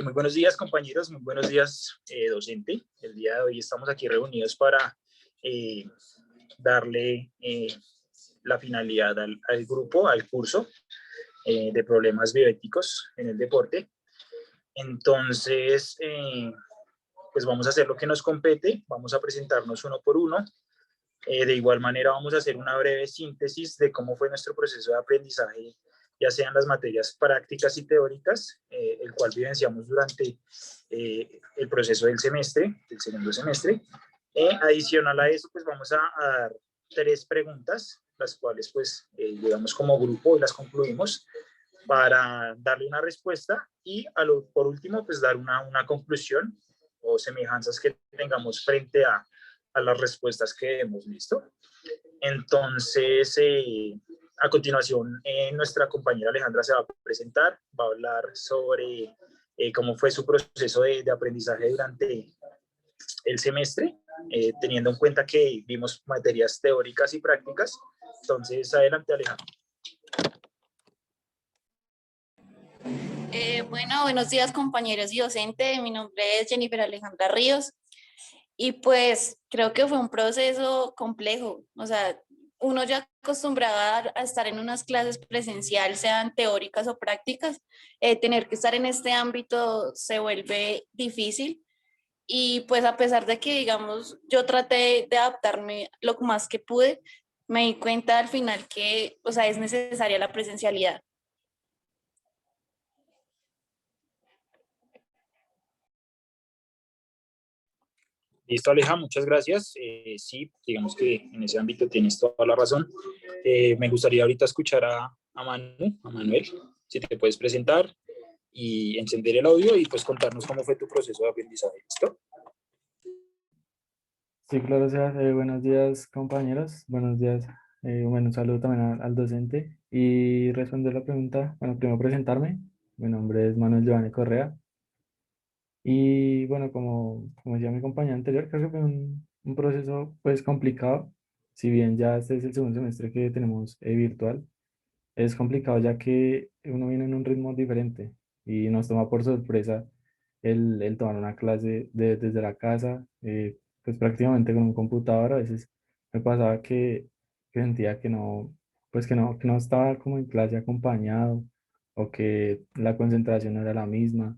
Muy buenos días, compañeros, muy buenos días, docente. El día de hoy estamos aquí reunidos para darle la finalidad al grupo, al curso de problemas bioéticos en el deporte. Entonces, pues vamos a hacer lo que nos compete, vamos a presentarnos uno por uno. De igual manera, vamos a hacer una breve síntesis de cómo fue nuestro proceso de aprendizaje, ya sean las materias prácticas y teóricas, el cual vivenciamos durante el proceso del semestre, del segundo semestre. Adicional a eso, pues vamos a dar 3 preguntas, las cuales pues llegamos como grupo y las concluimos para darle una respuesta y por último pues dar una conclusión o semejanzas que tengamos frente a las respuestas que hemos visto. Entonces, a continuación, nuestra compañera Alejandra se va a presentar, va a hablar sobre cómo fue su proceso de aprendizaje durante el semestre, teniendo en cuenta que vimos materias teóricas y prácticas. Entonces, adelante, Alejandra. Bueno, buenos días, compañeros y docentes. Mi nombre es Jennifer Alejandra Ríos. Y pues creo que fue un proceso complejo, o sea, uno ya acostumbrado a estar en unas clases presencial, sean teóricas o prácticas, tener que estar en este ámbito se vuelve difícil y pues a pesar de que, digamos, yo traté de adaptarme lo más que pude, me di cuenta al final que, o sea, es necesaria la presencialidad. Listo, Aleja, muchas gracias. Sí, digamos que en ese ámbito tienes toda la razón. Me gustaría ahorita escuchar a Manuel, si te puedes presentar y encender el audio y pues contarnos cómo fue tu proceso de aprendizaje. ¿Listo? Sí, claro, buenos días, compañeros. Buenos días. Bueno, un saludo también al docente. Y responder la pregunta, bueno, primero presentarme. Mi nombre es Manuel Giovanni Correa. Y bueno, como decía mi compañero anterior, creo que fue un proceso pues complicado. Si bien ya este es el segundo semestre que tenemos virtual, es complicado ya que uno viene en un ritmo diferente y nos toma por sorpresa el tomar una clase desde la casa, pues prácticamente con un computador. A veces me pasaba que sentía que no, pues que no estaba como en clase acompañado o que la concentración no era la misma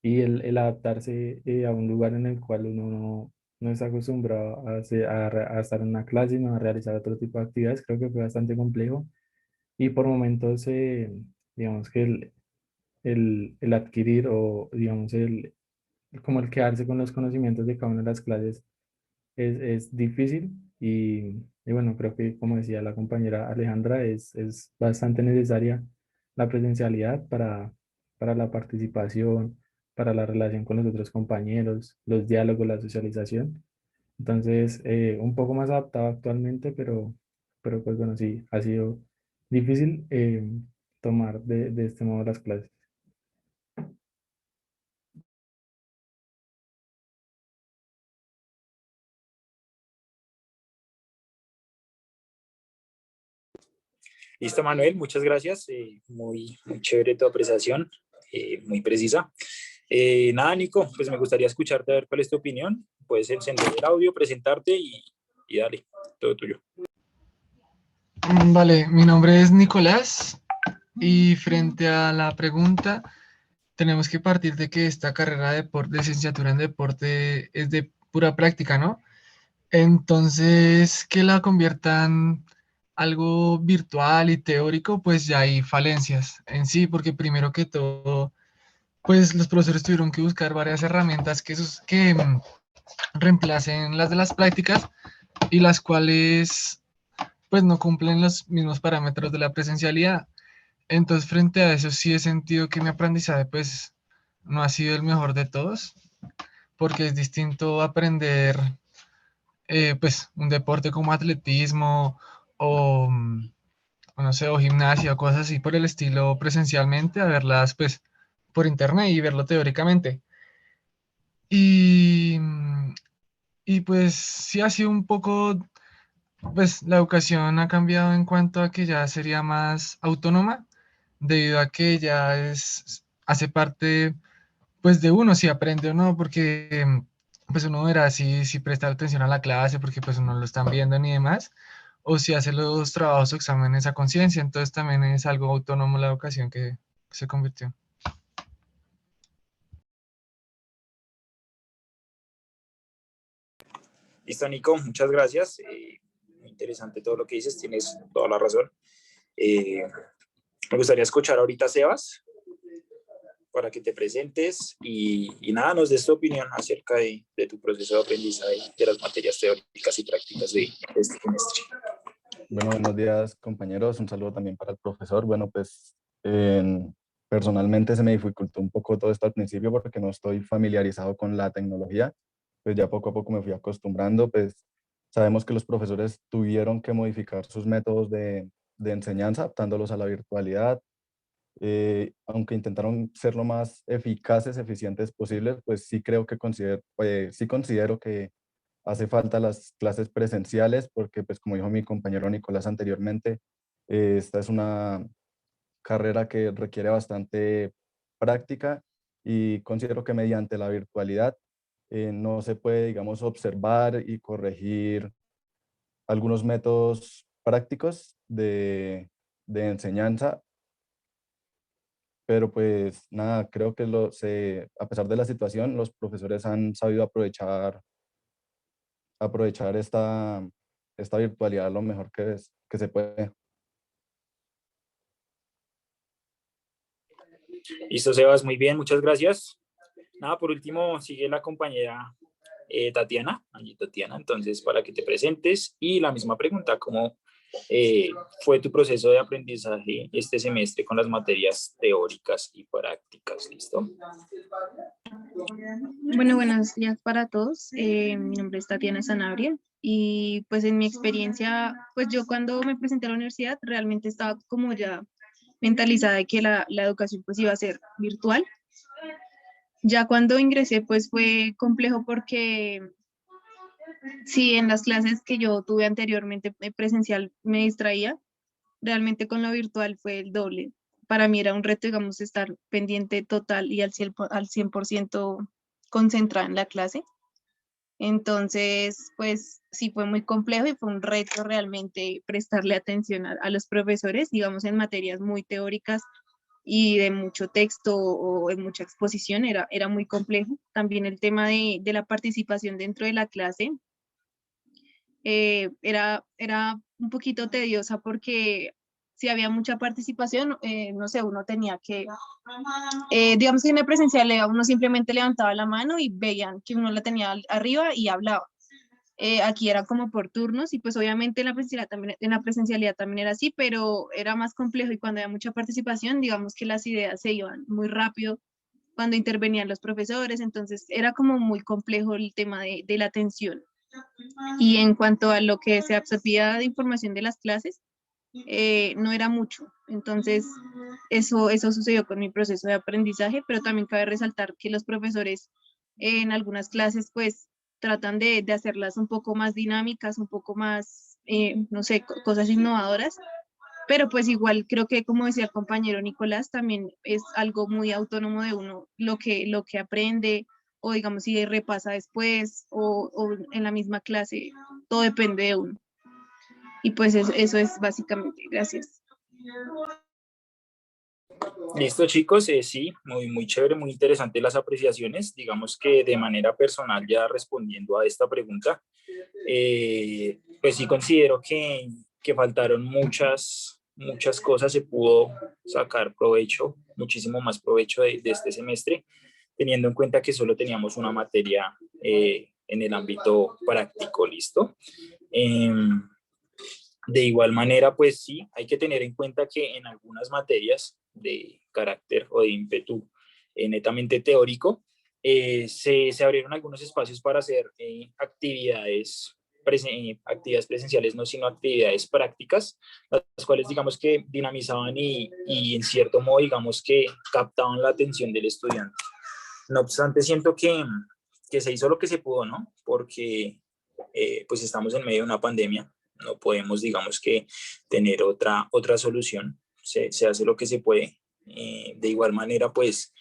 y el adaptarse a un lugar en el cual uno no está acostumbrado a estar en una clase y no a realizar otro tipo de actividades, creo que fue bastante complejo y por momentos, digamos que el adquirir o digamos como el quedarse con los conocimientos de cada una de las clases es difícil y bueno, creo que como decía la compañera Alejandra, es bastante necesaria la presencialidad para la participación, para la relación con los otros compañeros, los diálogos, la socialización. Entonces, un poco más adaptado actualmente, pero pues bueno, sí, ha sido difícil tomar de este modo las clases. Listo, Manuel, muchas gracias. Muy chévere tu apreciación, muy precisa. Nada, Nico, pues me gustaría escucharte a ver cuál es tu opinión. Puedes encender el audio, presentarte y dale, todo tuyo. Vale, mi nombre es Nicolás y frente a la pregunta, tenemos que partir de que esta carrera de licenciatura en deporte es de pura práctica, ¿no? Entonces, que la conviertan algo virtual y teórico, pues ya hay falencias en sí, porque primero que todo, pues los profesores tuvieron que buscar varias herramientas que reemplacen las de las prácticas y las cuales pues no cumplen los mismos parámetros de la presencialidad. Entonces, frente a eso, sí he sentido que mi aprendizaje pues no ha sido el mejor de todos, porque es distinto aprender pues un deporte como atletismo o, o no sé, o gimnasia o cosas así por el estilo presencialmente, a verlas pues por internet y verlo teóricamente. Y, y pues sí ha sido un poco pues la educación ha cambiado en cuanto a que ya sería más autónoma, debido a que ya hace parte pues de uno, si aprende o no, porque pues uno verá si presta atención a la clase, porque pues uno lo están viendo ni demás, o si hace los trabajos o exámenes a conciencia, entonces también es algo autónomo la educación que se convirtió. Listo, Nico, muchas gracias. Muy interesante todo lo que dices, tienes toda la razón. Me gustaría escuchar ahorita a Sebas para que te presentes y nada, nos des tu opinión acerca de tu proceso de aprendizaje de las materias teóricas y prácticas de este semestre. Bueno, buenos días, compañeros. Un saludo también para el profesor. Bueno, pues personalmente se me dificultó un poco todo esto al principio porque no estoy familiarizado con la tecnología. Pues ya poco a poco me fui acostumbrando. Pues sabemos que los profesores tuvieron que modificar sus métodos de enseñanza, adaptándolos a la virtualidad. Aunque intentaron ser lo más eficaces, eficientes posibles, pues sí creo que sí considero que hace falta las clases presenciales porque, pues como dijo mi compañero Nicolás anteriormente, esta es una carrera que requiere bastante práctica y considero que mediante la virtualidad no se puede, digamos, observar y corregir algunos métodos prácticos de enseñanza, pero pues nada, creo que a pesar de la situación, los profesores han sabido aprovechar esta virtualidad lo mejor que se puede. Listo, Sebas, muy bien, muchas gracias. Nada, por último, sigue la compañera Tatiana, allí Tatiana, entonces para que te presentes y la misma pregunta, ¿cómo fue tu proceso de aprendizaje este semestre con las materias teóricas y prácticas? ¿Listo? Bueno, buenos días para todos. Mi nombre es Tatiana Sanabria y pues en mi experiencia, pues yo cuando me presenté a la universidad realmente estaba como ya mentalizada de que la educación pues iba a ser virtual. Ya cuando ingresé pues fue complejo porque si en las clases que yo tuve anteriormente presencial me distraía, realmente con lo virtual fue el doble. Para mí era un reto, digamos, estar pendiente total y al 100% concentrada en la clase. Entonces, pues sí fue muy complejo y fue un reto realmente prestarle atención a los profesores, digamos, en materias muy teóricas y de mucho texto o de mucha exposición, era muy complejo. También el tema de la participación dentro de la clase era un poquito tediosa porque si había mucha participación, no sé, uno tenía que, digamos que en la presencial uno simplemente levantaba la mano y veían que uno la tenía arriba y hablaba. Aquí era como por turnos y pues obviamente en la presencialidad también era así, pero era más complejo y cuando había mucha participación, digamos que las ideas se iban muy rápido cuando intervenían los profesores, entonces era como muy complejo el tema de la atención. Y en cuanto a lo que se absorbía de información de las clases, no era mucho. Entonces, eso sucedió con mi proceso de aprendizaje, pero también cabe resaltar que los profesores en algunas clases, pues, tratan de hacerlas un poco más dinámicas, un poco más, no sé, cosas innovadoras, pero pues igual creo que, como decía el compañero Nicolás, también es algo muy autónomo de uno, lo que aprende, o digamos si repasa después, o en la misma clase, todo depende de uno. Y pues eso es básicamente, gracias. Listo, chicos, sí, muy chévere, muy interesante las apreciaciones. Digamos que de manera personal, ya respondiendo a esta pregunta, pues sí considero que faltaron muchas cosas, se pudo sacar provecho, muchísimo más provecho de este semestre, teniendo en cuenta que solo teníamos una materia en el ámbito práctico, ¿listo? De igual manera, pues sí, hay que tener en cuenta que en algunas materias de carácter o de ímpetu netamente teórico, se abrieron algunos espacios para hacer actividades presenciales, no sino actividades prácticas, las cuales digamos que dinamizaban y en cierto modo digamos que captaban la atención del estudiante. No obstante, siento que se hizo lo que se pudo, ¿no? Porque pues estamos en medio de una pandemia, no podemos, digamos que, tener otra solución. Se hace lo que se puede. De igual manera, pues,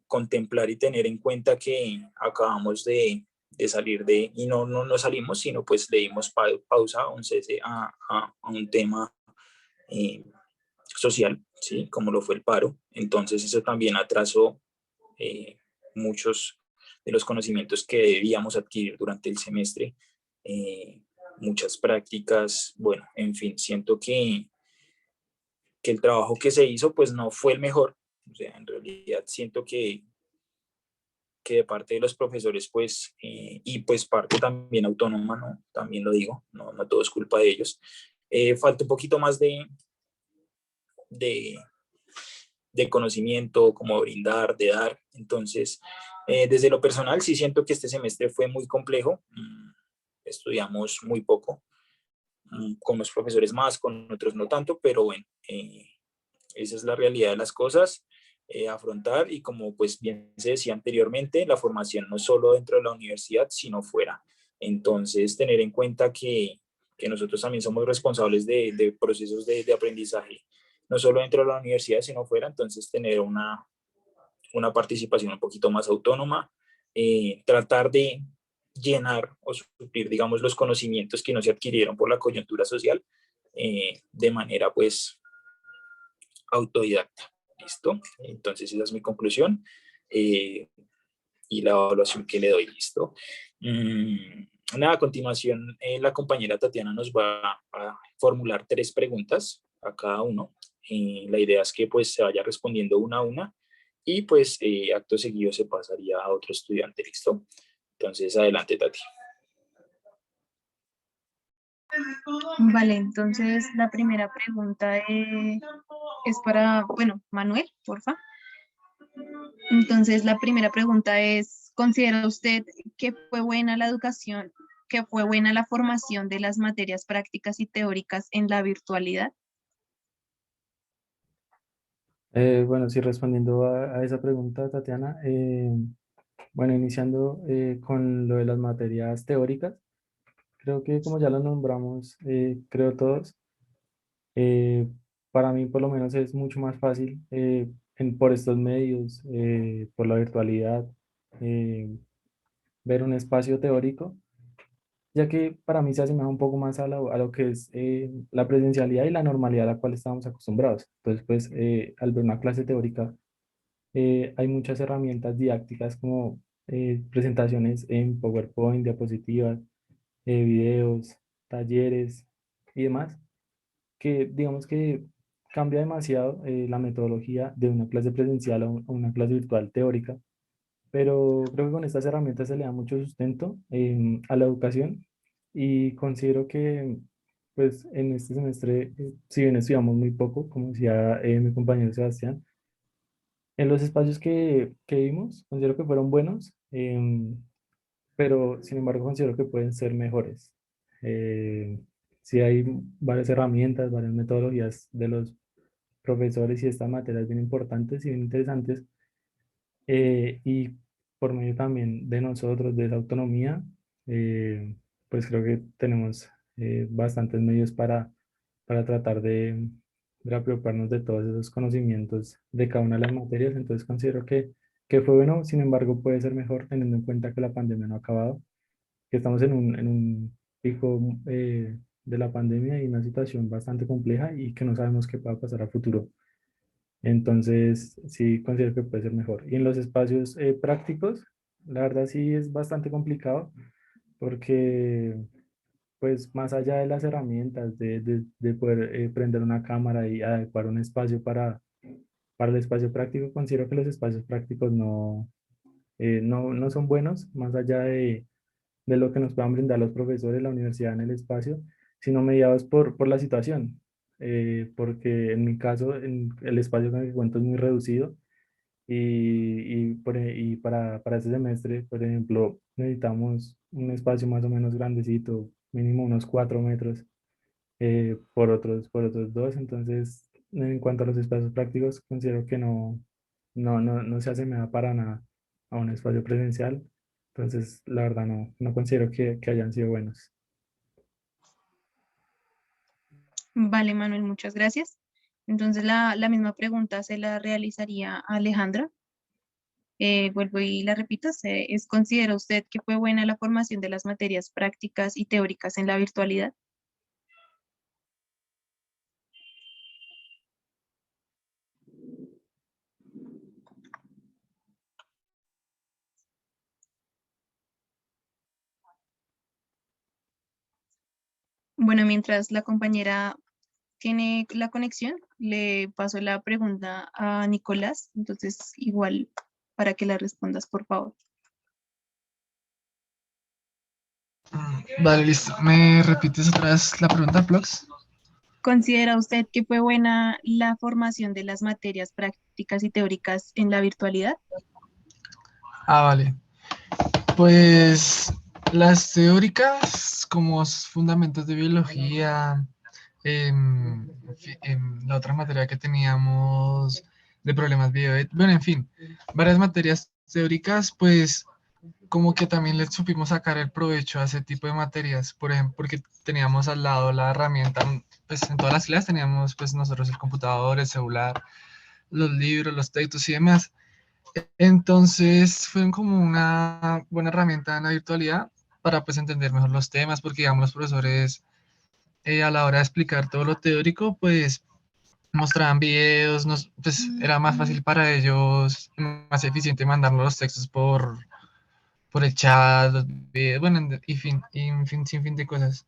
contemplar y tener en cuenta que acabamos de salir y no salimos, sino pues le dimos pausa, un cese a un tema social, ¿sí? Como lo fue el paro. Entonces eso también atrasó muchos de los conocimientos que debíamos adquirir durante el semestre, eh, muchas prácticas, bueno, en fin, siento que el trabajo que se hizo pues no fue el mejor. O sea, en realidad siento que de parte de los profesores, pues, y pues parte también autónoma, ¿no? También lo digo, no todo es culpa de ellos. Falta un poquito más de, de conocimiento, como brindar, de dar. Entonces, desde lo personal, sí siento que este semestre fue muy complejo. Estudiamos muy poco, con los profesores más, con otros no tanto, pero bueno, esa es la realidad de las cosas. Afrontar y como pues bien se decía anteriormente, la formación no solo dentro de la universidad, sino fuera. Entonces, tener en cuenta que nosotros también somos responsables de procesos de aprendizaje, no solo dentro de la universidad, sino fuera. Entonces, tener una participación un poquito más autónoma, tratar de llenar o suplir, digamos, los conocimientos que no se adquirieron por la coyuntura social, de manera pues autodidacta. ¿Listo? Entonces esa es mi conclusión, y la evaluación que le doy. ¿Listo? Nada, a continuación la compañera Tatiana nos va a formular 3 preguntas a cada uno. La idea es que pues se vaya respondiendo una a una y pues acto seguido se pasaría a otro estudiante. ¿Listo? Entonces adelante, Tati. Vale, entonces la primera pregunta es para, bueno, Manuel, porfa. Entonces la primera pregunta es, ¿considera usted que fue buena la educación, que fue buena la formación de las materias prácticas y teóricas en la virtualidad? Bueno, sí, respondiendo a esa pregunta, Tatiana, bueno, iniciando con lo de las materias teóricas, creo que como ya lo nombramos, creo todos, eh, para mí por lo menos es mucho más fácil por estos medios, por la virtualidad, eh, ver un espacio teórico, ya que para mí se asemeja un poco más a lo que es la presencialidad y la normalidad a la cual estamos acostumbrados. Entonces, pues, al ver una clase teórica, hay muchas herramientas didácticas como presentaciones en PowerPoint, diapositivas, videos, talleres y demás, que digamos que cambia demasiado la metodología de una clase presencial a una clase virtual teórica, pero creo que con estas herramientas se le da mucho sustento a la educación y considero que pues en este semestre, si bien estudiamos muy poco, como decía mi compañero Sebastián, en los espacios que vimos, considero que fueron buenos, pero sin embargo considero que pueden ser mejores. Eh, sí hay varias herramientas, varias metodologías de los profesores y estas materias bien importantes y bien interesantes, y por medio también de nosotros, de esa autonomía, eh, pues creo que tenemos bastantes medios para tratar de apropiarnos de todos esos conocimientos de cada una de las materias. Entonces considero que fue bueno, sin embargo puede ser mejor teniendo en cuenta que la pandemia no ha acabado, que estamos en un pico de la pandemia y una situación bastante compleja y que no sabemos qué va a pasar a futuro. Entonces, sí considero que puede ser mejor. Y en los espacios prácticos, la verdad sí es bastante complicado porque, pues, más allá de las herramientas de poder prender una cámara y adecuar un espacio para el espacio práctico, considero que los espacios prácticos no son buenos, más allá de lo que nos puedan brindar los profesores, la universidad en el espacio, sino mediados por la situación. Porque en mi caso, el espacio con el que cuento es muy reducido y para este semestre, por ejemplo, necesitamos un espacio más o menos grandecito, mínimo unos 4 metros, por otros 2. Entonces, en cuanto a los espacios prácticos, considero que no se asemeja para nada a un espacio presencial. Entonces, la verdad, no considero que hayan sido buenos. Vale, Manuel, muchas gracias. Entonces la misma pregunta se la realizaría a Alejandra. Vuelvo y la repito, ¿considera usted que fue buena la formación de las materias prácticas y teóricas en la virtualidad? Bueno, mientras la compañera tiene la conexión, le paso la pregunta a Nicolás, entonces igual para que la respondas, por favor. Vale, listo. ¿Me repites otra vez la pregunta, Flox? ¿Considera usted que fue buena la formación de las materias prácticas y teóricas en la virtualidad? Vale. Pues las teóricas, como fundamentos de biología, la otra materia que teníamos de problemas bueno, en fin, varias materias teóricas, pues como que también le supimos sacar el provecho a ese tipo de materias, por ejemplo, porque teníamos al lado la herramienta, pues en todas las clases teníamos pues nosotros el computador, el celular, los libros, los textos y demás. Entonces fue como una buena herramienta en la virtualidad para pues entender mejor los temas, porque digamos los profesores a la hora de explicar todo lo teórico, pues mostraban videos, pues era más fácil para ellos, más eficiente mandarnos los textos por el chat, los videos, bueno, sin fin de cosas.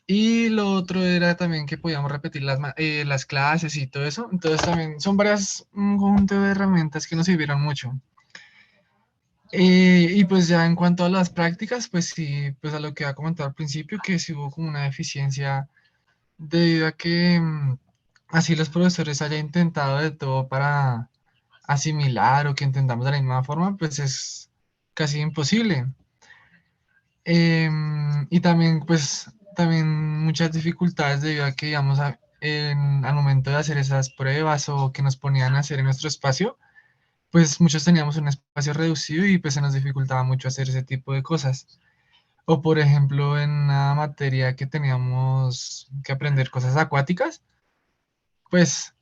Y lo otro era también que podíamos repetir las clases y todo eso. Entonces también son un conjunto de herramientas que nos sirvieron mucho. Y pues ya en cuanto a las prácticas, pues sí, pues a lo que ha comentado al principio, que sí hubo como una deficiencia debido a que así los profesores hayan intentado de todo para asimilar o que entendamos de la misma forma, pues es casi imposible. Y también, pues, también muchas dificultades debido a que, digamos, al momento de hacer esas pruebas o que nos ponían a hacer en nuestro espacio, pues muchos teníamos un espacio reducido y pues se nos dificultaba mucho hacer ese tipo de cosas. O por ejemplo, en una materia que teníamos que aprender cosas acuáticas, pues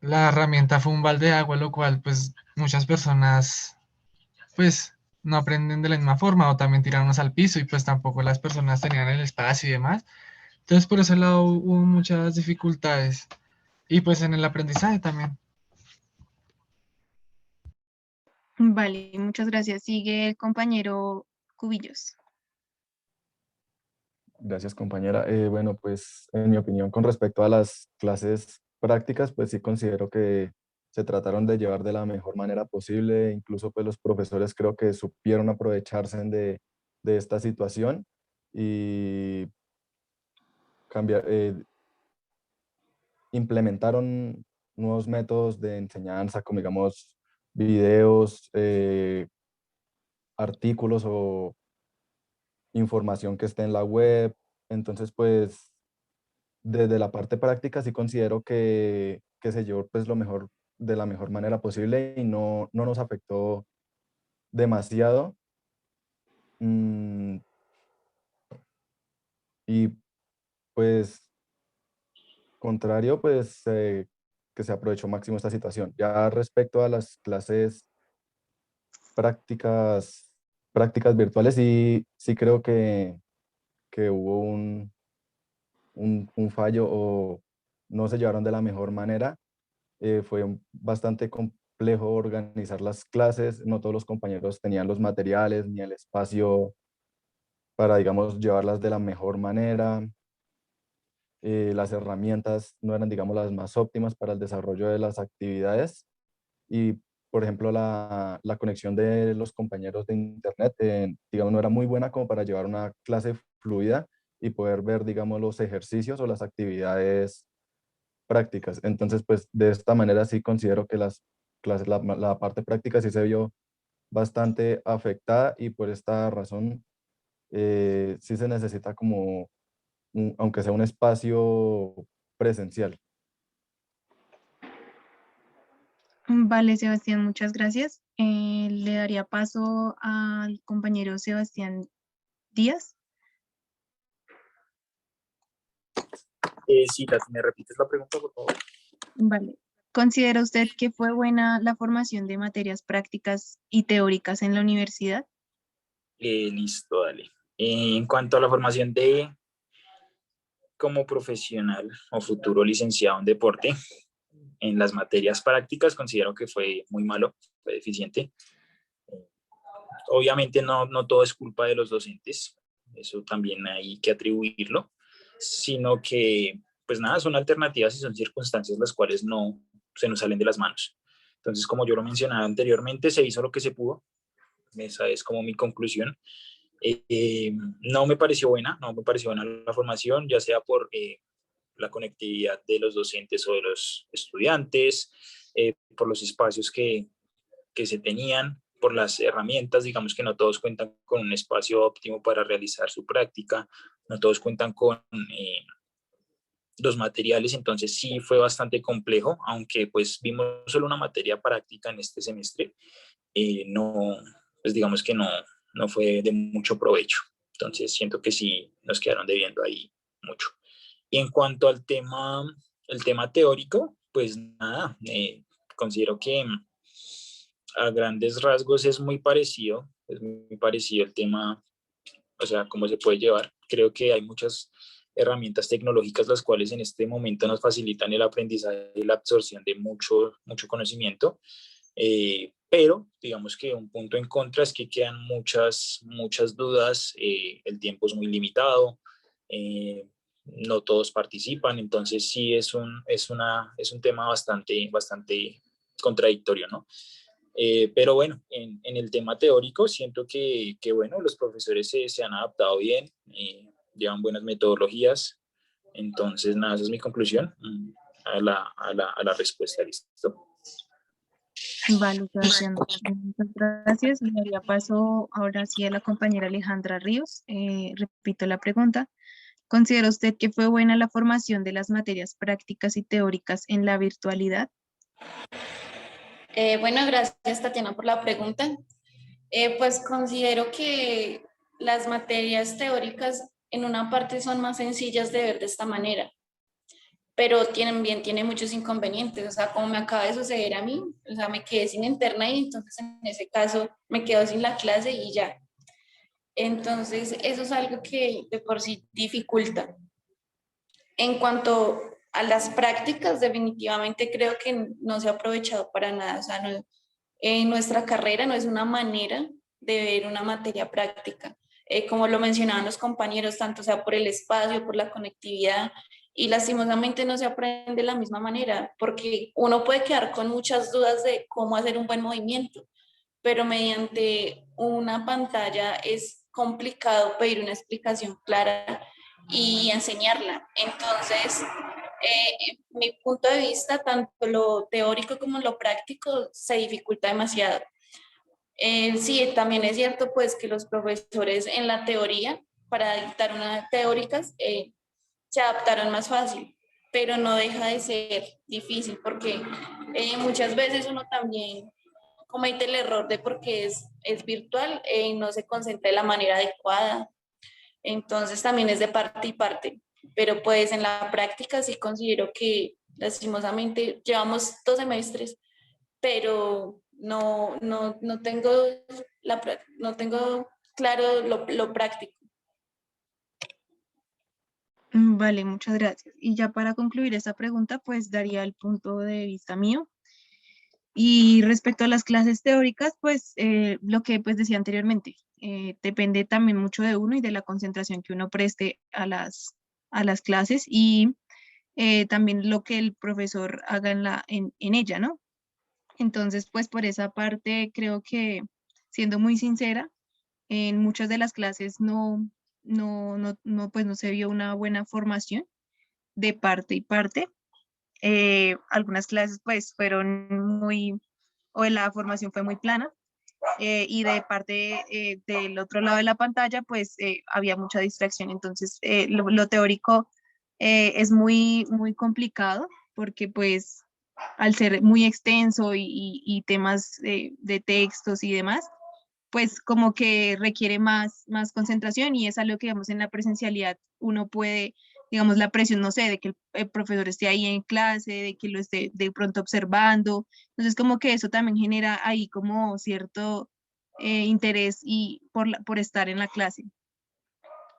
la herramienta fue un balde de agua, lo cual pues muchas personas pues no aprenden de la misma forma o también tirarnos al piso y pues tampoco las personas tenían el espacio y demás. Entonces por ese lado hubo muchas dificultades y pues en el aprendizaje también. Vale, muchas gracias. Sigue el compañero Cubillos. Gracias, compañera. Bueno, pues en mi opinión con respecto a las clases prácticas, pues sí considero que se trataron de llevar de la mejor manera posible. Incluso pues los profesores creo que supieron aprovecharse de esta situación y cambiar, implementaron nuevos métodos de enseñanza, como digamos videos, artículos o información que esté en la web. Entonces, pues desde la parte práctica sí considero que se llevó pues lo mejor de la mejor manera posible y no nos afectó demasiado. Mm, y pues contrario, pues que se aprovechó máximo esta situación. Ya respecto a las clases prácticas, prácticas virtuales, sí creo que hubo un fallo o no se llevaron de la mejor manera. Fue bastante complejo organizar las clases, no todos los compañeros tenían los materiales ni el espacio para, digamos, llevarlas de la mejor manera. Las herramientas no eran, digamos, las más óptimas para el desarrollo de las actividades y, por ejemplo, la conexión de los compañeros de internet, digamos, no era muy buena como para llevar una clase fluida y poder ver, digamos, los ejercicios o las actividades prácticas. Entonces, pues de esta manera sí considero que las clases, la parte práctica sí se vio bastante afectada y por esta razón sí se necesita como, aunque sea un espacio presencial. Vale, Sebastián, muchas gracias. Le daría paso al compañero Sebastián Díaz. Sí, Tati, ¿me repites la pregunta, por favor? Vale. ¿Considera usted que fue buena la formación de materias prácticas y teóricas en la universidad? Listo, dale. En cuanto a la formación de como profesional o futuro licenciado en deporte, en las materias prácticas considero que fue muy malo, fue deficiente. Obviamente no todo es culpa de los docentes, eso también hay que atribuirlo, sino que, pues nada, son alternativas y son circunstancias las cuales no se nos salen de las manos. Entonces, como yo lo mencionaba anteriormente, se hizo lo que se pudo, esa es como mi conclusión. No me pareció buena, no me pareció buena la formación, ya sea por la conectividad de los docentes o de los estudiantes, por los espacios que se tenían, por las herramientas, digamos que no todos cuentan con un espacio óptimo para realizar su práctica, no todos cuentan con los materiales, entonces sí fue bastante complejo, aunque pues vimos solo una materia práctica en este semestre, no, pues digamos que no fue de mucho provecho, entonces siento que sí nos quedaron debiendo ahí mucho. Y en cuanto al el tema teórico, pues nada, considero que a grandes rasgos es muy parecido el tema, o sea, cómo se puede llevar. Creo que hay muchas herramientas tecnológicas las cuales en este momento nos facilitan el aprendizaje y la absorción de mucho conocimiento, pero digamos que un punto en contra es que quedan muchas dudas, el tiempo es muy limitado, no todos participan, entonces sí es un tema bastante contradictorio, ¿no? Pero bueno, en el tema teórico siento que bueno, los profesores se han adaptado bien, llevan buenas metodologías, entonces nada, esa es mi conclusión a la respuesta, listo. Vale, Sebastián. Muchas gracias. Le daría paso ahora sí a la compañera Alejandra Ríos. Repito la pregunta. ¿Considera usted que fue buena la formación de las materias prácticas y teóricas en la virtualidad? Bueno, gracias Tatiana por la pregunta. Pues considero que las materias teóricas en una parte son más sencillas de ver de esta manera, pero tienen muchos inconvenientes, o sea, como me acaba de suceder a mí, o sea, me quedé sin internet y entonces en ese caso me quedo sin la clase y ya. Entonces, eso es algo que de por sí dificulta. En cuanto a las prácticas, definitivamente creo que no se ha aprovechado para nada, o sea, nuestra carrera no es una manera de ver una materia práctica. Como lo mencionaban los compañeros, tanto sea por el espacio, por la conectividad, y lastimosamente no se aprende de la misma manera, porque uno puede quedar con muchas dudas de cómo hacer un buen movimiento, pero mediante una pantalla es complicado pedir una explicación clara y enseñarla. Entonces, mi punto de vista, tanto lo teórico como lo práctico, se dificulta demasiado. Sí, también es cierto pues que los profesores en la teoría, para dictar unas teóricas, se adaptaron más fácil, pero no deja de ser difícil porque muchas veces uno también comete el error de porque es virtual y no se concentra de la manera adecuada. Entonces también es de parte y parte, pero pues en la práctica sí considero que lastimosamente llevamos 2 semestres, pero no tengo, no tengo claro lo práctico. Vale, muchas gracias. Y ya para concluir esta pregunta, pues daría el punto de vista mío. Y respecto a las clases teóricas, pues lo que pues decía anteriormente, depende también mucho de uno y de la concentración que uno preste a las clases y también lo que el profesor haga en ella, ¿no? Entonces, pues por esa parte creo que, siendo muy sincera, en muchas de las clases pues no se vio una buena formación de parte y parte. Algunas clases pues fueron o la formación fue muy plana, y de parte del otro lado de la pantalla pues había mucha distracción. Entonces, lo teórico es muy complicado porque pues al ser muy extenso y temas de textos y demás, pues como que requiere más concentración y es algo que, digamos, en la presencialidad uno puede, digamos, la presión, no sé, de que el profesor esté ahí en clase, de que lo esté de pronto observando. Entonces, como que eso también genera ahí como cierto interés y por estar en la clase.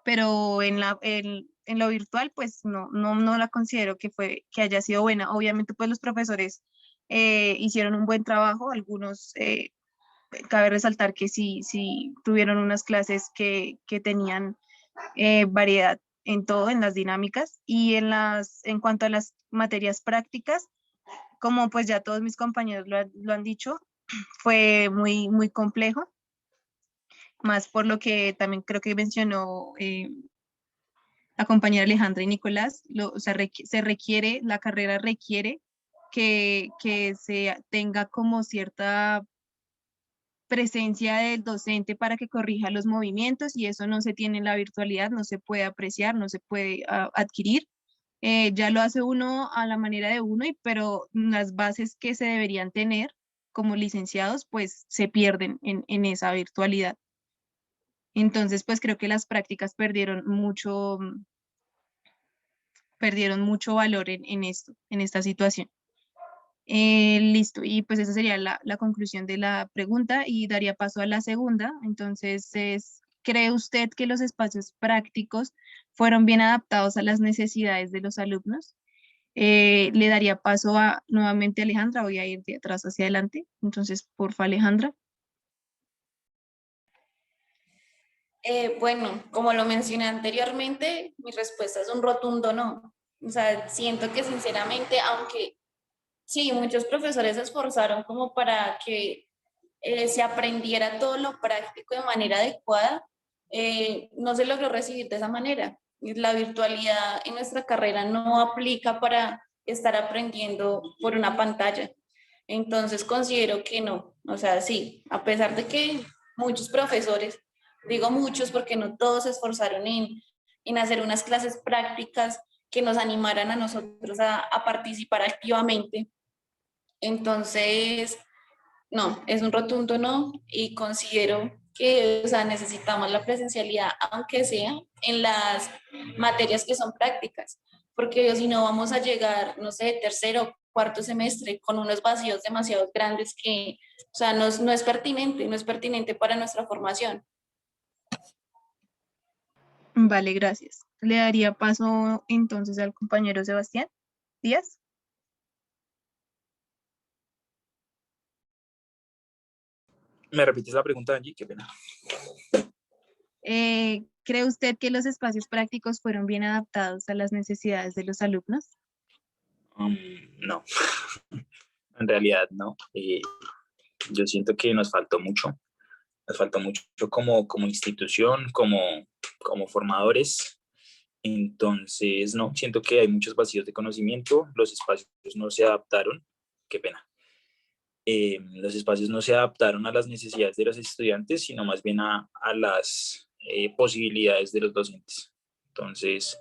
Pero en lo virtual, pues no la considero que haya sido buena. Obviamente, pues los profesores hicieron un buen trabajo, algunos, cabe resaltar que sí tuvieron unas clases que tenían variedad en todo, en las dinámicas y en cuanto a las materias prácticas, como pues ya todos mis compañeros lo han dicho, fue muy complejo, más por lo que también creo que mencionó la compañera Alejandra y Nicolás, o sea, se requiere, la carrera requiere que se tenga como cierta presencia del docente para que corrija los movimientos y eso no se tiene en la virtualidad, no se puede apreciar, no se puede adquirir. Ya lo hace uno a la manera de uno, pero las bases que se deberían tener como licenciados, pues se pierden en esa virtualidad. Entonces, pues creo que las prácticas perdieron mucho valor en esto, en esta situación. Listo, y pues esa sería la conclusión de la pregunta y daría paso a la segunda. Entonces, ¿cree usted que los espacios prácticos fueron bien adaptados a las necesidades de los alumnos? Le daría paso nuevamente a Alejandra, voy a ir de atrás hacia adelante. Entonces, porfa, Alejandra. Bueno, como lo mencioné anteriormente, mi respuesta es un rotundo no. O sea, siento que sinceramente, aunque sí, muchos profesores se esforzaron como para que se aprendiera todo lo práctico de manera adecuada, no se logró recibir de esa manera. La virtualidad en nuestra carrera no aplica para estar aprendiendo por una pantalla. Entonces considero que no. O sea, sí, a pesar de que muchos profesores, digo muchos porque no todos se esforzaron en hacer unas clases prácticas que nos animaran a nosotros a participar activamente. Entonces, no, es un rotundo no y considero que, o sea, necesitamos la presencialidad, aunque sea en las materias que son prácticas, porque si no vamos a llegar, no sé, tercero, cuarto semestre con unos vacíos demasiado grandes que, o sea, no es pertinente, no es pertinente para nuestra formación. Vale, gracias. Le daría paso entonces al compañero Sebastián Díaz. ¿Me repites la pregunta, Angie? Qué pena. ¿Cree usted que los espacios prácticos fueron bien adaptados a las necesidades de los alumnos? No, en realidad no. Yo siento que nos faltó mucho como institución, como formadores. Entonces, no, siento que hay muchos vacíos de conocimiento, los espacios no se adaptaron, qué pena. Los espacios no se adaptaron a las necesidades de los estudiantes, sino más bien a las posibilidades de los docentes. Entonces,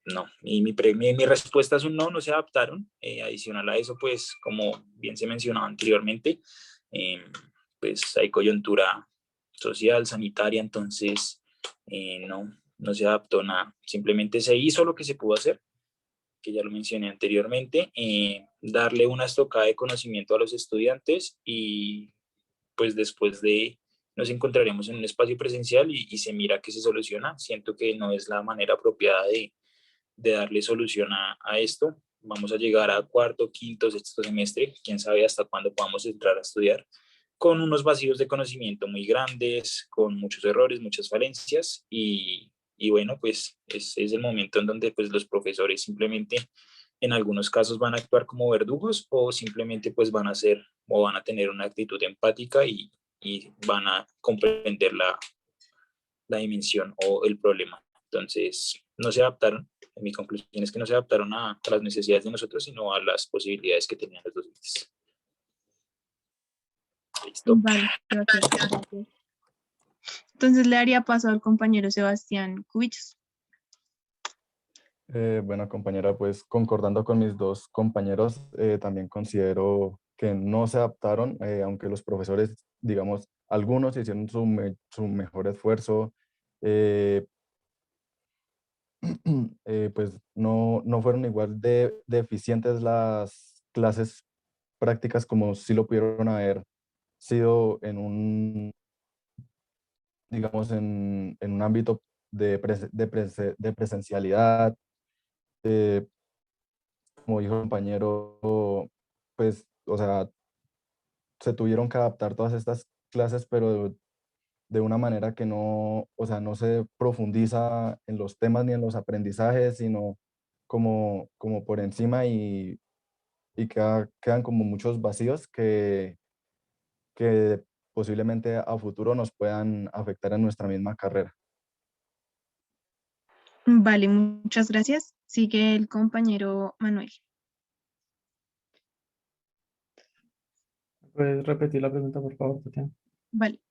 no, y mi respuesta es un no, no se adaptaron. Adicional a eso, pues, como bien se mencionaba anteriormente, pues hay coyuntura social, sanitaria, entonces no se adaptó nada. Simplemente se hizo lo que se pudo hacer, que ya lo mencioné anteriormente, darle una estocada de conocimiento a los estudiantes y pues después de nos encontraremos en un espacio presencial y se mira que se soluciona. Siento que no es la manera apropiada de darle solución a esto. Vamos a llegar a cuarto, quinto, sexto semestre, quién sabe hasta cuándo podamos entrar a estudiar, con unos vacíos de conocimiento muy grandes, con muchos errores, muchas falencias y bueno, pues es el momento en donde pues los profesores simplemente en algunos casos van a actuar como verdugos o simplemente pues van a ser o van a tener una actitud empática y van a comprender la dimensión o el problema. Entonces, no se adaptaron. Mi conclusión es que no se adaptaron a las necesidades de nosotros, sino a las posibilidades que tenían los docentes. Listo. Vale, gracias. Entonces le daría paso al compañero Sebastián Cubichos. Bueno, compañera, pues concordando con mis dos compañeros, también considero que no se adaptaron, aunque los profesores, digamos, algunos hicieron su mejor esfuerzo, pues no fueron igual de eficientes las clases prácticas como si lo pudieron haber sido en un, digamos, en un ámbito de presencialidad. eh, Como dijo el compañero, pues, o sea, se tuvieron que adaptar todas estas clases, pero de una manera que no, o sea, no se profundiza en los temas ni en los aprendizajes, sino como por encima y quedan como muchos vacíos que posiblemente a futuro nos puedan afectar en nuestra misma carrera. Vale, muchas gracias. Sigue el compañero Manuel. ¿Puedes repetir la pregunta, por favor, Tatiana? Vale.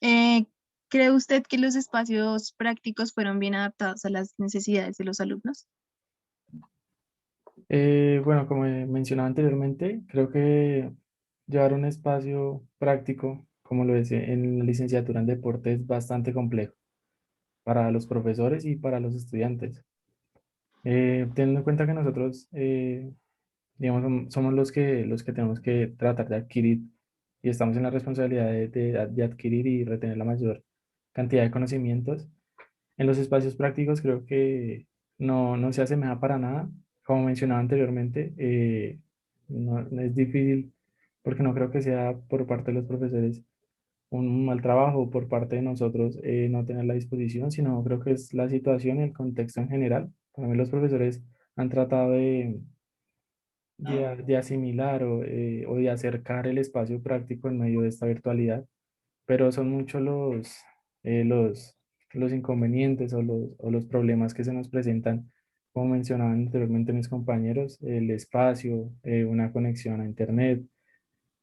Eh, ¿Cree usted que los espacios prácticos fueron bien adaptados a las necesidades de los alumnos? Bueno, como mencionaba anteriormente, creo que llevar un espacio práctico, como lo decía en la licenciatura en deporte, es bastante complejo para los profesores y para los estudiantes. Teniendo en cuenta que nosotros, digamos, somos los que tenemos que tratar de adquirir y estamos en la responsabilidad de adquirir y retener la mayor cantidad de conocimientos. En los espacios prácticos creo que no se asemeja para nada. Como mencionaba anteriormente, no es difícil porque no creo que sea por parte de los profesores un mal trabajo por parte de nosotros no tener la disposición, sino creo que es la situación y el contexto en general. Para mí los profesores han tratado de asimilar o de acercar el espacio práctico en medio de esta virtualidad, pero son muchos eh, los, los inconvenientes o los problemas que se nos presentan, como mencionaban anteriormente mis compañeros, el espacio, una conexión a Internet,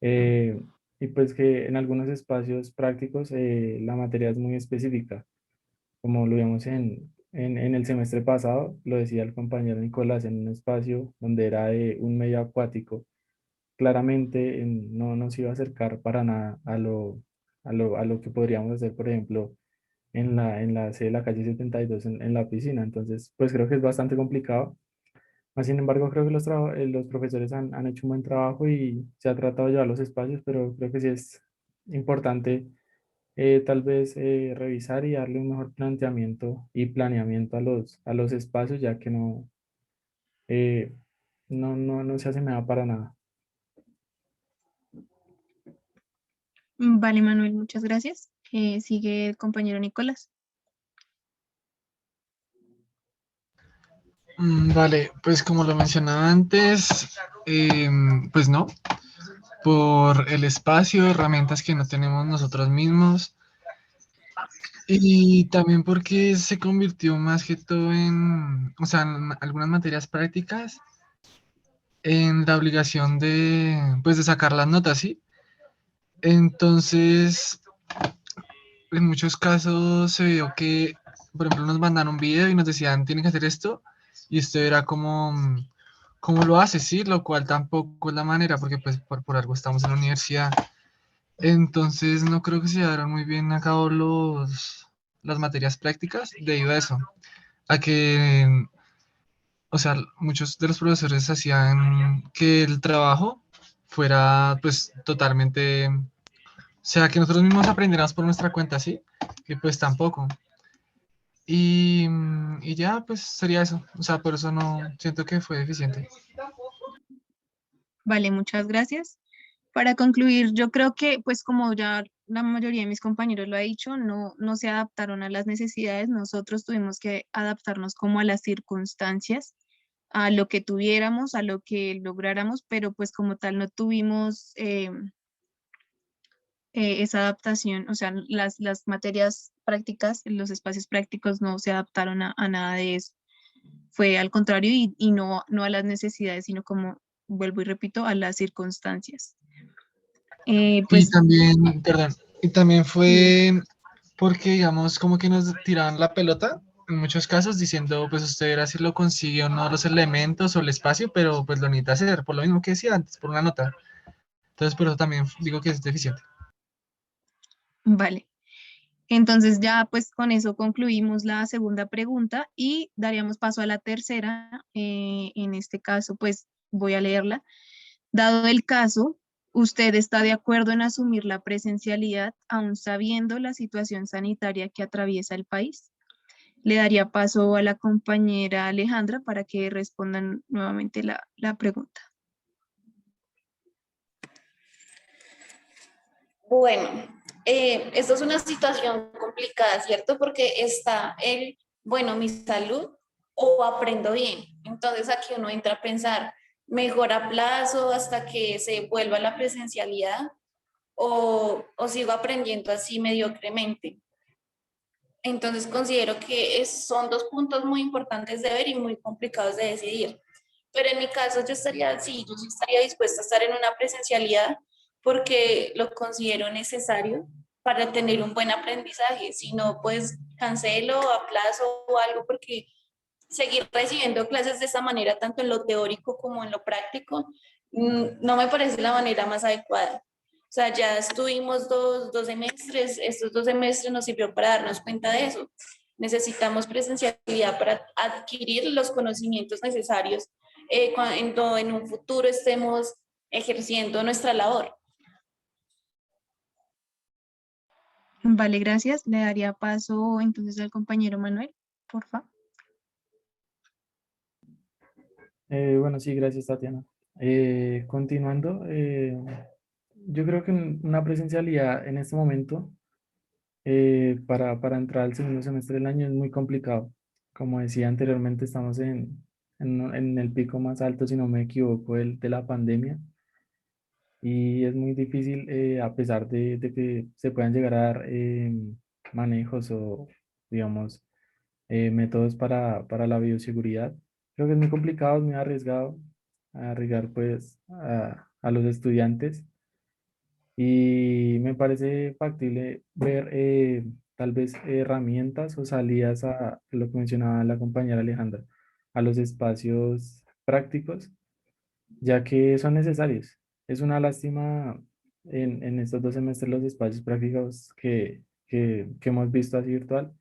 eh, y pues que en algunos espacios prácticos la materia es muy específica, como lo vimos en el semestre pasado, lo decía el compañero Nicolás, en un espacio donde era de un medio acuático, claramente no nos iba a acercar para nada a lo que podríamos hacer, por ejemplo, en la sede de la calle 72 en la piscina. Entonces, pues creo que es bastante complicado. Más sin embargo, creo que los profesores han hecho un buen trabajo y se ha tratado de llevar los espacios, pero creo que sí es importante tal vez revisar y darle un mejor planteamiento y planeamiento a los espacios, ya que eh, no se asemeja para nada. Vale, Manuel, muchas gracias. Sigue el compañero Nicolás. Vale, pues como lo mencionaba antes, pues no, por el espacio, herramientas que no tenemos nosotros mismos y también porque se convirtió más que todo en, o sea, en algunas materias prácticas, en la obligación de, pues de sacar las notas, ¿sí? Entonces, en muchos casos se vio que, por ejemplo, nos mandaron un video y nos decían, tienen que hacer esto, y esto era como, ¿cómo lo haces? Sí, lo cual tampoco es la manera, porque pues por algo estamos en la universidad. Entonces, no creo que se llevaron muy bien a cabo las materias prácticas debido a eso, a que, o sea, muchos de los profesores hacían que el trabajo fuera pues totalmente, o sea, que nosotros mismos aprendiéramos por nuestra cuenta, ¿sí? Que pues tampoco. Y ya, pues sería eso. O sea, por eso no siento que fue eficiente. Vale, muchas gracias. Para concluir, yo creo que, pues como ya la mayoría de mis compañeros lo ha dicho, no se adaptaron a las necesidades. Nosotros tuvimos que adaptarnos como a las circunstancias, a lo que tuviéramos, a lo que lográramos, pero pues como tal no tuvimos esa adaptación, o sea, las materias prácticas, los espacios prácticos no se adaptaron a nada de eso. Fue al contrario y no a las necesidades, sino como, vuelvo y repito, a las circunstancias. Y Pues también, perdón, y también sí, fue porque, digamos, como que nos tiraban la pelota en muchos casos diciendo, pues usted verá si lo consigue o no los elementos o el espacio, pero pues lo necesita hacer, por lo mismo que decía antes, por una nota. Entonces, por eso también digo que es deficiente. vale. Entonces ya pues con eso concluimos la segunda pregunta y daríamos paso a la tercera. En este caso pues voy a leerla. Dado el caso, ¿usted está de acuerdo en asumir la presencialidad aún sabiendo la situación sanitaria que atraviesa el país? Le daría paso a la compañera Alejandra para que respondan nuevamente la pregunta. Bueno, esto es una situación complicada, ¿cierto? Porque está el, bueno, mi salud o aprendo bien. Entonces aquí uno entra a pensar, mejor a plazo hasta que se vuelva la presencialidad o sigo aprendiendo así mediocremente. Entonces considero que son dos puntos muy importantes de ver y muy complicados de decidir. Pero en mi caso yo estaría, sí, yo sí estaría dispuesta a estar en una presencialidad porque lo considero necesario para tener un buen aprendizaje. Si no, pues cancelo, aplazo o algo porque seguir recibiendo clases de esta manera, tanto en lo teórico como en lo práctico, no me parece la manera más adecuada. O sea, ya estuvimos dos semestres, estos 2 semestres nos sirvió para darnos cuenta de eso. Necesitamos presencialidad para adquirir los conocimientos necesarios cuando en un futuro estemos ejerciendo nuestra labor. Vale, gracias. Le daría paso entonces al compañero Manuel, por favor. Bueno, sí, gracias, Tatiana. Continuando, yo creo que una presencialidad en este momento para entrar al segundo semestre del año es muy complicado. Como decía anteriormente, estamos en el pico más alto, si no me equivoco, de la pandemia. Y es muy difícil, a pesar de que se puedan llegar a dar manejos o, digamos, métodos para la bioseguridad. Creo que es muy complicado, es muy arriesgado arriesgar pues a los estudiantes y me parece factible ver tal vez herramientas o salidas a lo que mencionaba la compañera Alejandra, a los espacios prácticos, ya que son necesarios. Es una lástima en estos 2 semestres los espacios prácticos que hemos visto así virtual.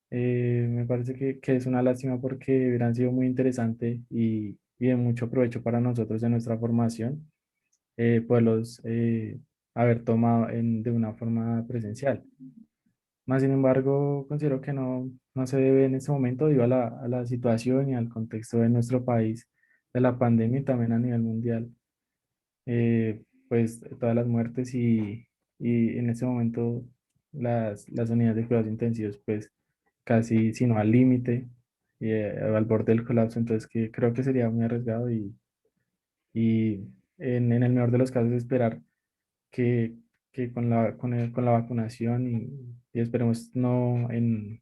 Me parece que es una lástima porque hubieran sido muy interesante y de mucho provecho para nosotros en nuestra formación, poderlos haber tomado de una forma presencial. Más sin embargo, considero que no se debe en este momento debido a la situación y al contexto de nuestro país, de la pandemia y también a nivel mundial, pues todas las muertes y en este momento las unidades de cuidados intensivos pues casi sino al límite y al borde del colapso, entonces que creo que sería muy arriesgado y en el mejor de los casos esperar que, que con la vacunación y esperemos no en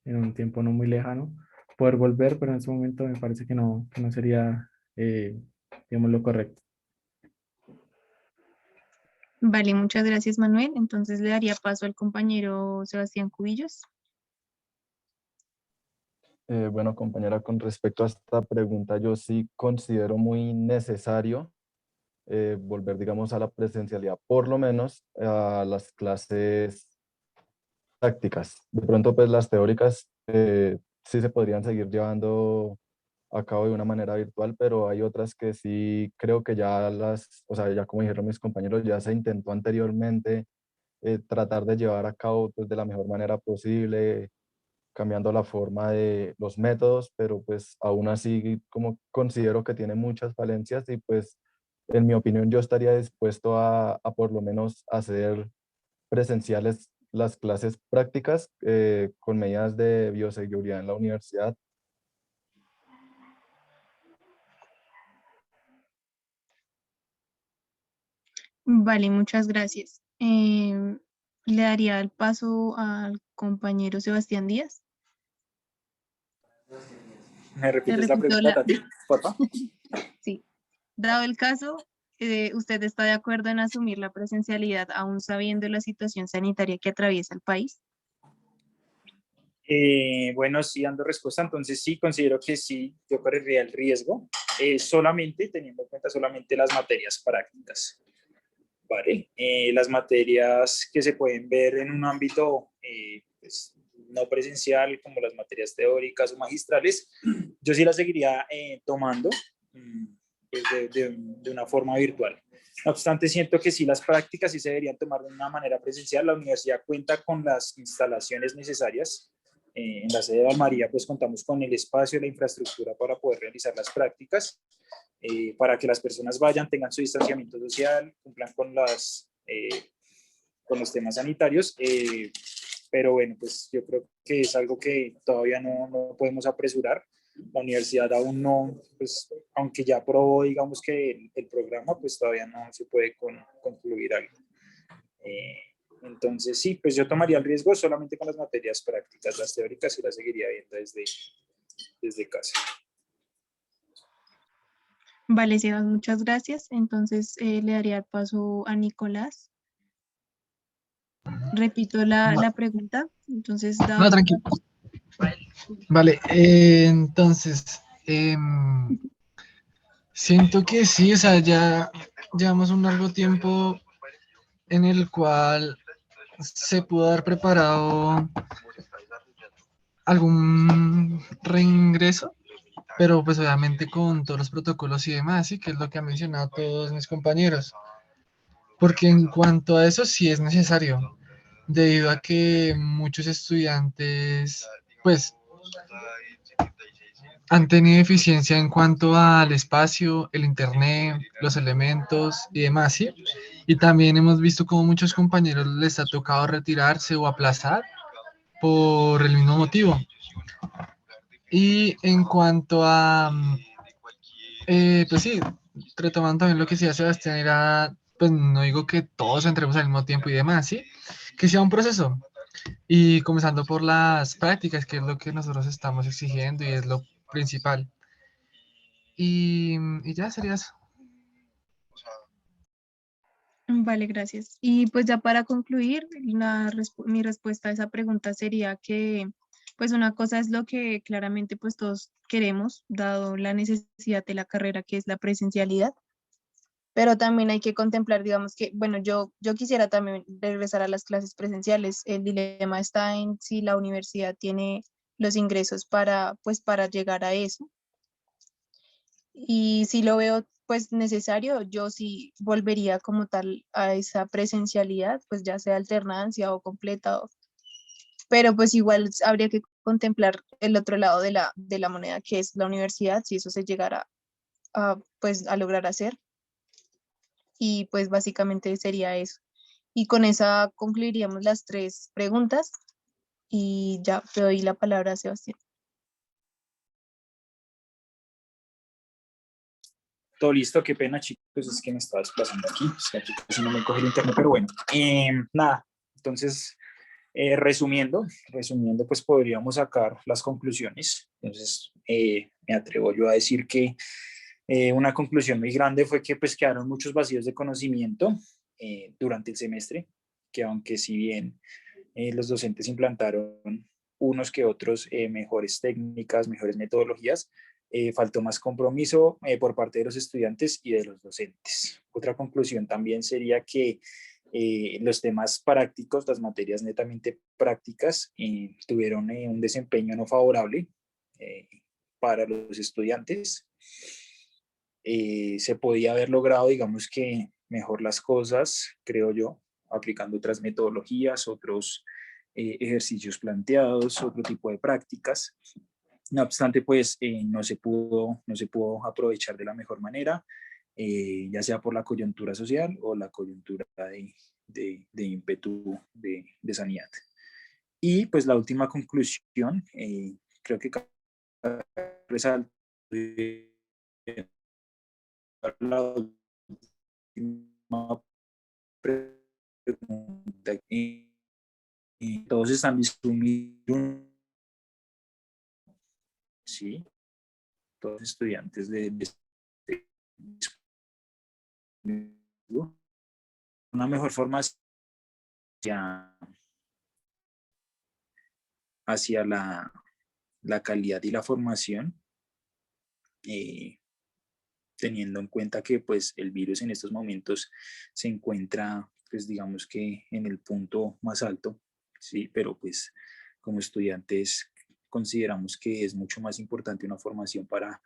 un tiempo no muy lejano poder volver, pero en este momento me parece que no sería, digamos, lo correcto. Vale, muchas gracias, Manuel. Entonces le daría paso al compañero Sebastián Cubillos. Bueno, compañera, con respecto a esta pregunta, yo sí considero muy necesario volver, digamos, a la presencialidad, por lo menos a las clases prácticas. De pronto, pues las teóricas sí se podrían seguir llevando a cabo de una manera virtual, pero hay otras que sí creo que ya o sea, ya como dijeron mis compañeros, ya se intentó anteriormente tratar de llevar a cabo pues de la mejor manera posible, cambiando la forma de los métodos, pero pues aún así como considero que tiene muchas falencias y pues en mi opinión yo estaría dispuesto a por lo menos hacer presenciales las clases prácticas con medidas de bioseguridad en la universidad. Vale, muchas gracias. Le daría el paso al compañero Sebastián Díaz. ¿Me Le repites la repito pregunta, Tati, por favor? Sí. Dado el caso, ¿usted está de acuerdo en asumir la presencialidad aún sabiendo la situación sanitaria que atraviesa el país? Bueno, sí, dando respuesta, entonces sí, considero que sí, yo correría el riesgo, solamente teniendo en cuenta solamente las materias prácticas. ¿vale? Las materias que se pueden ver en un ámbito pues, no presencial, como las materias teóricas o magistrales, yo sí las seguiría tomando pues de una forma virtual. No obstante, siento que sí las prácticas sí se deberían tomar de una manera presencial. La universidad cuenta con las instalaciones necesarias. En la sede de Valmaría, pues contamos con el espacio y la infraestructura para poder realizar las prácticas, para que las personas vayan, tengan su distanciamiento social, cumplan con los temas sanitarios. Pero bueno, pues yo creo que es algo que todavía no podemos apresurar. La universidad aún no, pues aunque ya aprobó, digamos que el programa, pues todavía no se puede concluir algo. Entonces sí, pues yo tomaría el riesgo solamente con las materias prácticas, las teóricas y las seguiría viendo desde casa. Vale, Sebas, muchas gracias. Entonces le daría el paso a Nicolás. Repito la pregunta. Entonces, No, dado tranquilo. Vale, entonces, siento que sí, o sea, ya llevamos un largo tiempo en el cual se pudo haber preparado algún reingreso, pero pues obviamente con todos los protocolos y demás, ¿sí? Que es lo que han mencionado todos mis compañeros. Porque en cuanto a eso sí es necesario, debido a que muchos estudiantes, pues, han tenido eficiencia en cuanto al espacio, el internet, los elementos y demás, ¿sí? Y también hemos visto como muchos compañeros les ha tocado retirarse o aplazar por el mismo motivo. Y en cuanto a, pues sí, retomando también lo que decía Sebastián, era, pues no digo que todos entremos al mismo tiempo y demás, ¿sí? Que sea un proceso. Y comenzando por las prácticas, que es lo que nosotros estamos exigiendo y es lo principal. Y ya sería eso. Vale, gracias. Y pues ya para concluir, mi respuesta a esa pregunta sería que pues una cosa es lo que claramente pues todos queremos, dado la necesidad de la carrera, que es la presencialidad, pero también hay que contemplar, digamos que, bueno, yo quisiera también regresar a las clases presenciales. El dilema está en si la universidad tiene los ingresos para pues para llegar a eso. Y si lo veo pues necesario, yo sí volvería como tal a esa presencialidad, pues ya sea alternancia o completa, pero pues igual habría que contemplar el otro lado de la moneda, que es la universidad, si eso se llegara pues a lograr hacer. Y pues básicamente sería eso. Y con esa concluiríamos las tres preguntas y ya te doy la palabra a Sebastián. Todo listo, qué pena chicos, es que me estaba desplazando aquí, es que aquí casi no me coge el internet, pero bueno, nada, entonces resumiendo, pues podríamos sacar las conclusiones. Entonces me atrevo yo a decir que una conclusión muy grande fue que pues quedaron muchos vacíos de conocimiento durante el semestre, que aunque si bien los docentes implantaron unos que otros mejores técnicas, mejores metodologías, faltó más compromiso por parte de los estudiantes y de los docentes. Otra conclusión también sería que los temas prácticos, las materias netamente prácticas, tuvieron un desempeño no favorable para los estudiantes. Se podía haber logrado, digamos que mejor las cosas, creo yo, aplicando otras metodologías, otros ejercicios planteados, otro tipo de prácticas. No obstante, pues no se pudo aprovechar de la mejor manera, ya sea por la coyuntura social o la coyuntura de ímpetu de sanidad. Y pues la última conclusión, creo que resalta la última pregunta, y todos están disminuidos, ¿sí? Todos estudiantes una mejor forma hacia la calidad y la formación, teniendo en cuenta que pues el virus en estos momentos se encuentra, pues digamos que en el punto más alto, ¿sí? Pero pues como estudiantes consideramos que es mucho más importante una formación para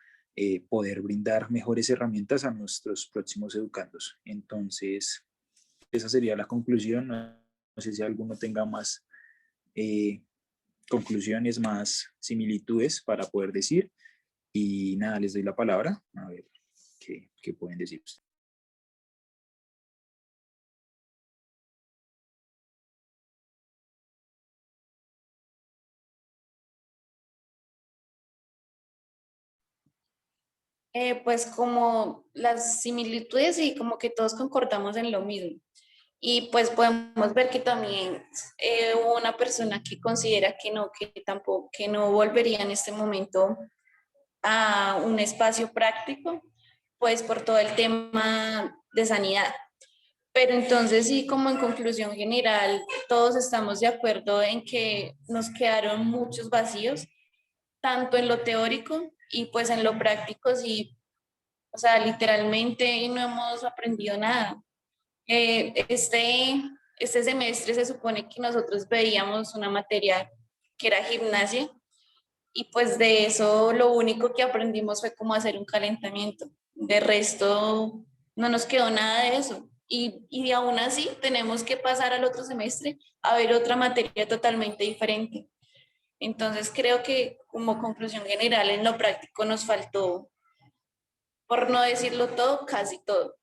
poder brindar mejores herramientas a nuestros próximos educandos. Entonces, esa sería la conclusión. No sé si alguno tenga más conclusiones, más similitudes para poder decir. Y nada, les doy la palabra. A ver, ¿qué pueden decir ustedes? Pues como las similitudes y como que todos concordamos en lo mismo. Y pues podemos ver que también hubo una persona que considera que tampoco, que no volvería en este momento a un espacio práctico, pues por todo el tema de sanidad. Pero entonces sí, como en conclusión general, todos estamos de acuerdo en que nos quedaron muchos vacíos, tanto en lo teórico y pues en lo práctico, sí, o sea, literalmente no hemos aprendido nada. Este semestre se supone que nosotros veíamos una materia que era gimnasia y pues de eso lo único que aprendimos fue cómo hacer un calentamiento. De resto no nos quedó nada de eso. Y aún así tenemos que pasar al otro semestre a ver otra materia totalmente diferente. Entonces creo que como conclusión general en lo práctico nos faltó, por no decirlo todo, casi todo.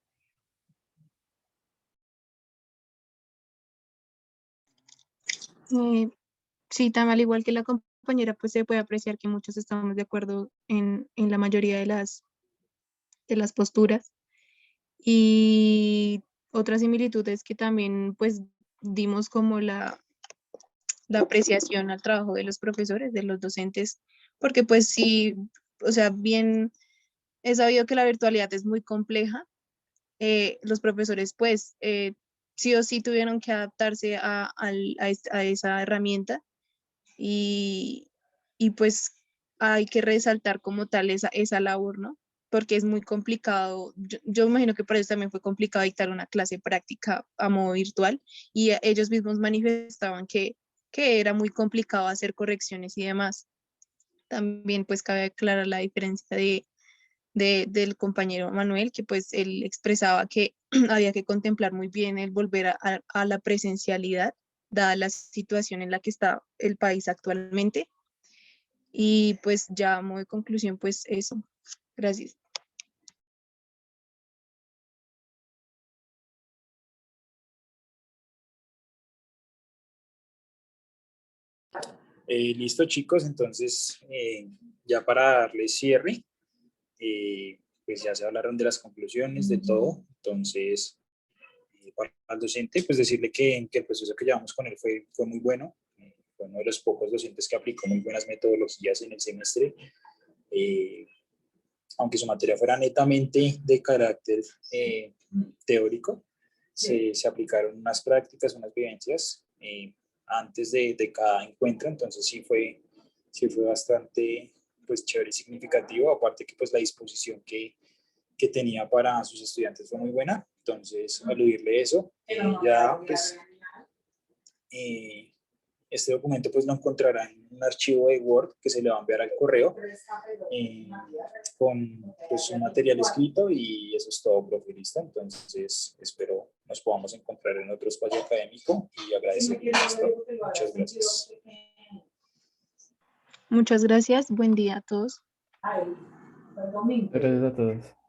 Sí, tan al igual que la compañera, pues se puede apreciar que muchos estamos de acuerdo en la mayoría de las posturas. Y otra similitud es que también pues dimos como la apreciación al trabajo de los profesores, de los docentes, porque pues sí, o sea, bien he sabido que la virtualidad es muy compleja. Los profesores pues sí o sí tuvieron que adaptarse a esa herramienta y, y pues hay que resaltar como tal esa labor, ¿no? Porque es muy complicado. Yo imagino que para ellos también fue complicado dictar una clase práctica a modo virtual y ellos mismos manifestaban que era muy complicado hacer correcciones y demás. También pues cabe aclarar la diferencia del compañero Manuel, que pues él expresaba que había que contemplar muy bien el volver a la presencialidad, dada la situación en la que está el país actualmente. Y pues ya a modo de conclusión, pues eso. Gracias. Listo, chicos, entonces ya para darle cierre, pues ya se hablaron de las conclusiones, de todo. Entonces, para el docente, pues decirle que el proceso que llevamos con él fue muy bueno. Fue uno de los pocos docentes que aplicó muy buenas metodologías en el semestre. Aunque su materia fuera netamente de carácter teórico, se aplicaron unas prácticas, unas vivencias antes de cada encuentro, entonces sí fue bastante pues chévere y significativo, aparte que pues la disposición que tenía para sus estudiantes fue muy buena, entonces aludirle eso, ya pues este documento pues lo encontrará en un archivo de Word que se le va a enviar al correo con pues, un material escrito y eso es todo, profe, listo. Entonces espero nos podamos encontrar en otro espacio académico y agradecerles esto. Muchas gracias. Muchas gracias. Buen día a todos. Gracias a todos.